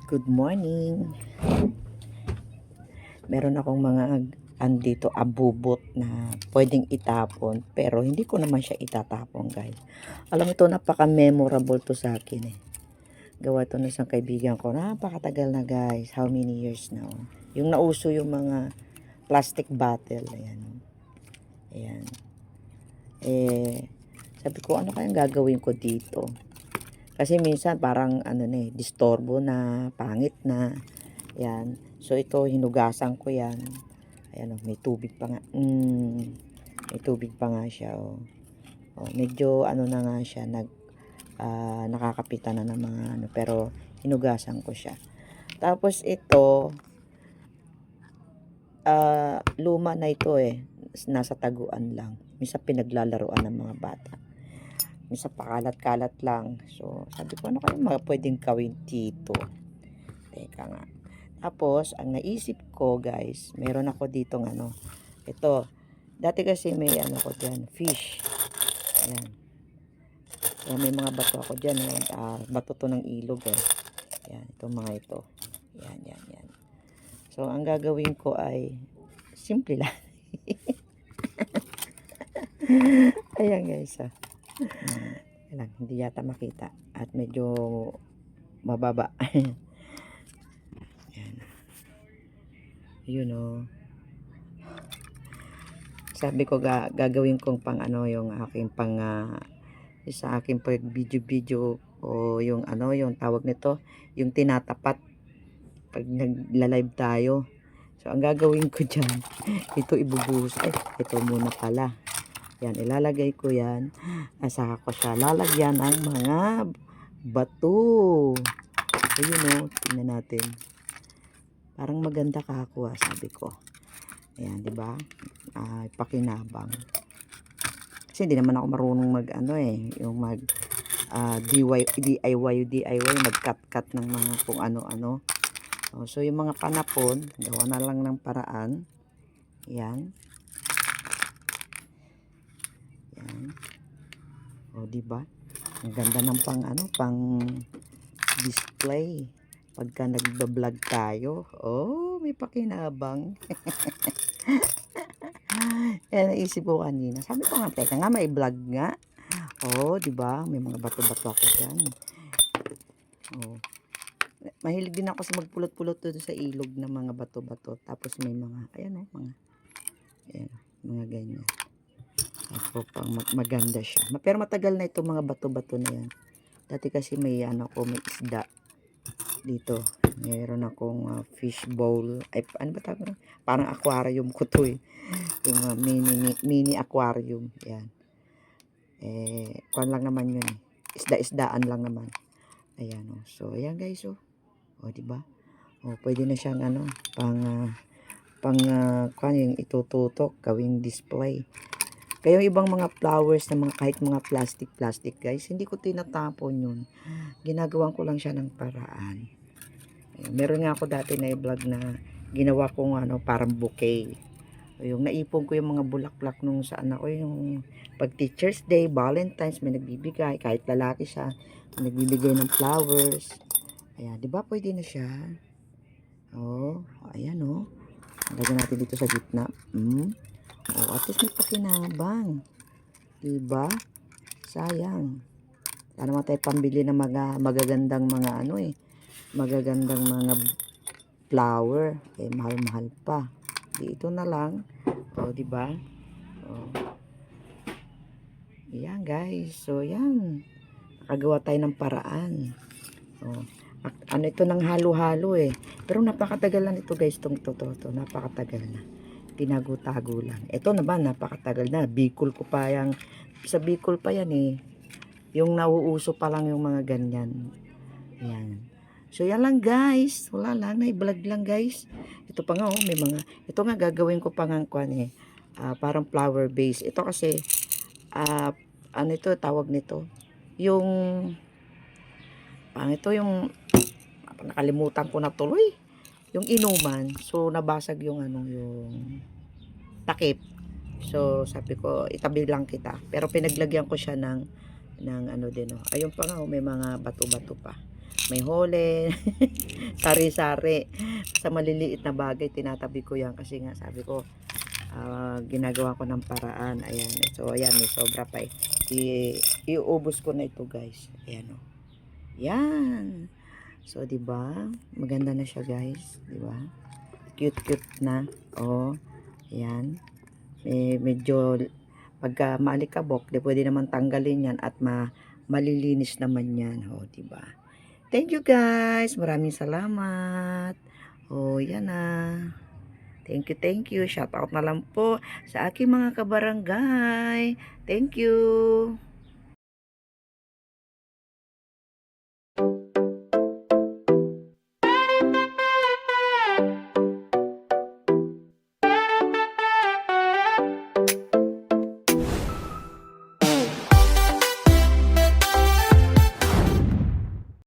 Good morning. Meron akong mga andito abubot na pwedeng itapon pero hindi ko naman siya itatapon, guys. Alam mo ito, napaka-memorable to sa akin eh. Gawa to ng isang kaibigan ko. Napakatagal na, guys. How many years now? Yung nauso yung mga plastic bottle. Ayan. Ayan. Sabi ko, ano kayang gagawin ko dito? Kasi minsan parang disturbo na, pangit na. Yan. So ito, hinugasan ko yan. Ayan, may tubig pa nga. May tubig pa nga siya. Medyo na nga siya, nakakapitan na ng mga pero hinugasan ko siya. Tapos ito, luma na ito eh. Nasa taguan lang. Minsan pinaglalaruan ng mga bata. Minsan pakalat-kalat lang. So, sabi ko, ano kayo mga pwedeng gawin dito? Teka nga. Tapos, ang naisip ko, guys, meron ako ditong ito. Dati kasi may ko dyan, fish. Ayan. So, may mga bato ako dyan. Bato to ng ilog eh. Ayan, itong mga ito. Yan. So, ang gagawin ko ay simple lang. Ayan, guys. Ayan, hindi yata makita. At medyo mababa. Yun. Sabi ko gagawin kong pang yung aking pang sa aking pag video o yung yung tawag nito, yung tinatapat pag nagla-live tayo. So ang gagawin ko diyan, ito ibubuhos. Ito muna pala. Yan, ilalagay ko yan. Saka ko siya lalagyan ng mga bato. Ayun tingnan natin. Parang maganda kakakuha, sabi ko. Ayan, di ba? Pakinabang. Kasi hindi naman ako marunong yung mag DIY, mag-cut ng mga kung ano-ano. So, yung mga panapon, gawa na lang ng paraan. Ayan. Ayan. Di ba? Ang ganda ng pang display. Pagka nagba-vlog tayo, may pakinabang. Naisip ko kanina. Sabi ko nga, teka nga, may vlog nga. Di ba? May mga bato-bato ako dyan. Mahilig din ako sa magpulot-pulot doon sa ilog ng mga bato-bato. Tapos may mga, mga ganyan. Pang maganda siya. Pero matagal na itong mga bato-bato na yan. Dati kasi may may isda dito. Mayroon akong fish bowl. Ano ba tawag? Parang aquarium ko to eh. Yung mini aquarium. Yan. Kuan lang naman yun eh. Isda-isdaan lang naman. Ayan So, ayan guys diba? Pwede na siyang kuan yung itututok, gawing display. Kaya yung ibang mga flowers na kahit mga plastic guys, hindi ko tinatapon yun. Ginagawan ko lang siya ng paraan. Meron nga ako dati na i-vlog na ginawa kong parang bouquet. Yung naipon ko yung mga bulaklak nung saan ako, yung pag Teacher's Day, Valentine's, may nagbibigay, kahit lalaki siya, nagbibigay ng flowers. Ayan, di ba pwede na siya? Ayan lagyan natin dito sa gitna. At least may pakinabang. Diba? Sayang. Sana naman tayo pambili ng magagandang mga magagandang mga flower. Mahal-mahal pa. Ito na lang. Diba? Yan guys. So yan. Nakagawa tayo ng paraan. Ito ng halo-halo eh. Pero napakatagal lang ito guys. Ito. Napakatagal na. Tinago-tago lang. Ito naman, napakatagal na. Bicol ko pa yan. Sa Bicol pa yan eh. Yung nauuso pa lang yung mga ganyan. Ayan. So, yan lang guys. Wala lang. Na-vlog lang guys. Ito pa nga may mga. Ito nga gagawin ko pa nga parang flower base. Ito kasi, ito tawag nito? Yung, yung, nakalimutan ko na tuloy. Yung inuman. So, nabasag yung yung takip. So, sabi ko, itabi lang kita. Pero pinaglagyan ko siya ng din. Ayun pa nga, may mga bato-bato pa. may hole, sari-sari. Sa maliliit na bagay, tinatabi ko yan kasi nga sabi ko, ginagawa ko ng paraan. Ayan. So, ayan, may sobra pa eh. Iubos ko na ito, guys. Ayan, o. Yan. So, 'di ba? Maganda na siya, guys, 'di ba? Cute-cute na. Oh, ayan. Medyo pagka maalikabok, di pwede naman tanggalin 'yan at malilinis naman 'yan, oh, 'di ba? Thank you, guys. Maraming salamat. Oh, 'yan na. Thank you, thank you. Shout out na lang po sa aking mga kabarangay. Thank you.